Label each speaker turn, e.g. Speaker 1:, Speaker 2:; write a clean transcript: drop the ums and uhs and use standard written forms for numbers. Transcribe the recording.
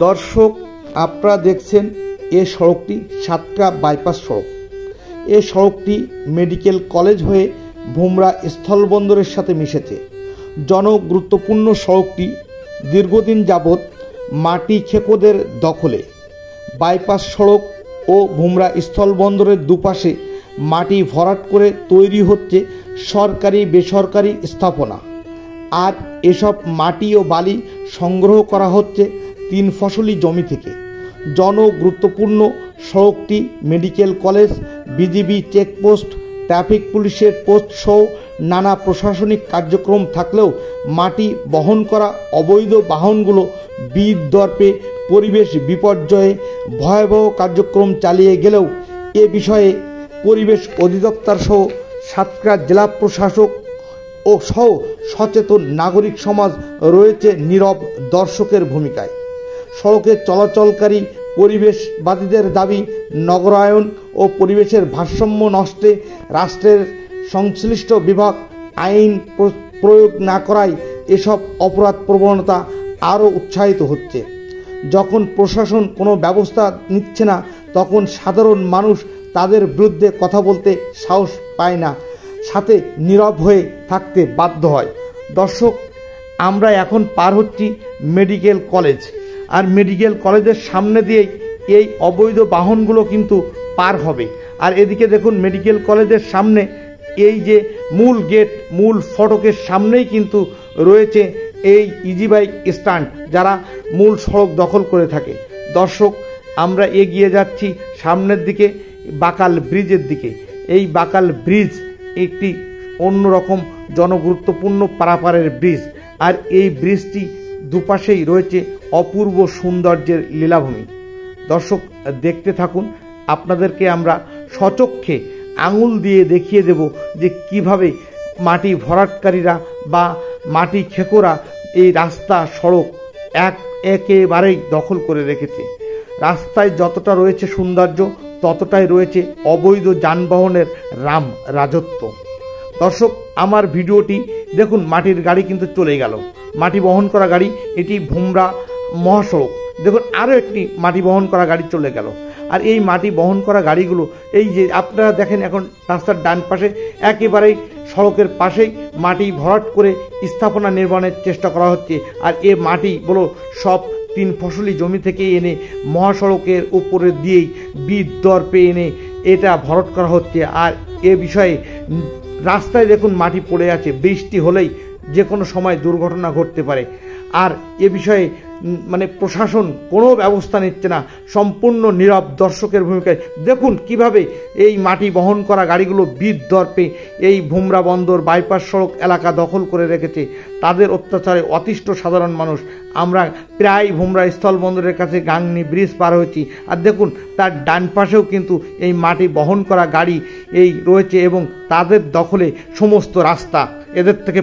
Speaker 1: দর্শক, আপনারা দেখছেন এ সড়কটি সাতক্রা বাইপাস সড়ক। এ সড়কটি মেডিকেল কলেজ হয়ে ভুমরা স্থলবন্দরের সাথে মিশেছে। জনগুরুত্বপূর্ণ সড়কটি দীর্ঘদিন যাবৎ মাটি খেকোদের দখলে। বাইপাস সড়ক ও ভুমরা স্থলবন্দরের দুপাশে মাটি ভরাট করে তৈরি হচ্ছে সরকারি বেসরকারি স্থাপনা। আর এসব মাটি ও বালি সংগ্রহ করা হচ্ছে 3 ফসলি জমি থেকে। জনগুরুত্বপূর্ণ সড়কটি medical college, BGB checkpost, traffic পুলিশের পোস্ট সহ নানা প্রশাসনিক কার্যক্রম থাকলেও মাটি বহন করা অবৈধ বাহনগুলো বিদর্পে পরিবেশ বিপর্যয়ে ভয়াবহ কার্যক্রম চালিয়ে গেলেও এ বিষয়ে পরিবেশ অধিদপ্তর সহ সাতক্রা জেলা প্রশাসক ও সহ সচেতন নাগরিক সমাজ রয়েছে নীরব দর্শকের ভূমিকায়। সড়কে চলাচলকারী পরিবেশবাদীদের দাবি, নগরায়ন ও পরিবেশের ভারসাম্য নষ্টে রাষ্ট্রের সংশ্লিষ্ট বিভাগ আইন প্রয়োগ না করায় এসব অপরাধ প্রবণতা আরও উৎসাহিত হচ্ছে। যখন প্রশাসন কোনো ব্যবস্থা নিচ্ছে না, তখন সাধারণ মানুষ তাদের বিরুদ্ধে কথা বলতে সাহস পায় না, সাথে নীরব হয়ে থাকতে বাধ্য হয়। দর্শক, আমরা এখন পার হচ্ছি মেডিকেল কলেজ, আর মেডিকেল কলেজের সামনে দিয়েই এই অবৈধ বাহনগুলো কিন্তু পার হবে। আর এদিকে দেখুন, মেডিকেল কলেজের সামনে এই যে মূল গেট, মূল ফটকের সামনেই কিন্তু রয়েছে এই ইজি বাইক স্ট্যান্ড, যারা মূল সড়ক দখল করে থাকে। দর্শক, আমরা এগিয়ে যাচ্ছি সামনের দিকে, বাকাল ব্রিজের দিকে। এই বাকাল ব্রিজ একটি অন্যরকম জনগুরুত্বপূর্ণ পারাপারের ব্রিজ, আর এই ব্রিজটি দুপাশেই রয়েছে অপূর্ব সৌন্দর্যের লীলাভূমি। দর্শক, দেখতে থাকুন, আপনাদেরকে আমরা সচক্ষে আঙুল দিয়ে দেখিয়ে দেব যে কিভাবে মাটি ভরাটকারীরা বা মাটি খেকোরা এই রাস্তা সড়ক একেবারেই দখল করে রেখেছে। রাস্তায় যতটা রয়েছে সৌন্দর্য, ততটাই রয়েছে অবৈধ যানবাহনের রাজত্ব। দর্শক, আমার ভিডিওটি দেখুন, মাটির গাড়ি কিন্তু চলে গেল, মাটি বহন করা গাড়ি, এটি ভুমরা মহাসড়ক। দেখুন, আরও একটি মাটি বহন করা গাড়ি চলে গেল। আর এই মাটি বহন করা গাড়িগুলো, এই যে আপনারা দেখেন, এখন রাস্তার ডান পাশে একেবারেই সড়কের পাশেই মাটি ভরাট করে স্থাপনা নির্মাণের চেষ্টা করা হচ্ছে। আর এ মাটিগুলো সব 3 ফসলি জমি থেকে এনে মহাসড়কের উপরে দিয়েই বিদর্পে এনে এটা ভরাট করা হচ্ছে। আর এ বিষয়ে রাস্তায় দেখুন মাটি পড়ে আছে, বৃষ্টি হলেই যে কোনো সময় দুর্ঘটনা ঘটতে পারে। আর এ বিষয়ে প্রশাসন কোনো ব্যবস্থা নিচ্ছে না, সম্পূর্ণ নীরব দর্শকের ভূমিকায়। দেখুন কিভাবে এই মাটি বহন করা গাড়িগুলো বিদর্পে এই ভুমরা বন্দর বাইপাস সড়ক এলাকা দখল করে রেখেছে। তাদের অত্যাচারে অতিষ্ঠ সাধারণ মানুষ। আমরা প্রায় ভুমরা স্থলবন্দরের কাছে গাংনি ব্রিজ পার হয়েছি, আর দেখুন তার ডান পাশেও কিন্তু এই মাটি বহন করা গাড়ি এই রয়েছে এবং তাদের দখলে সমস্ত রাস্তা। এদের থেকে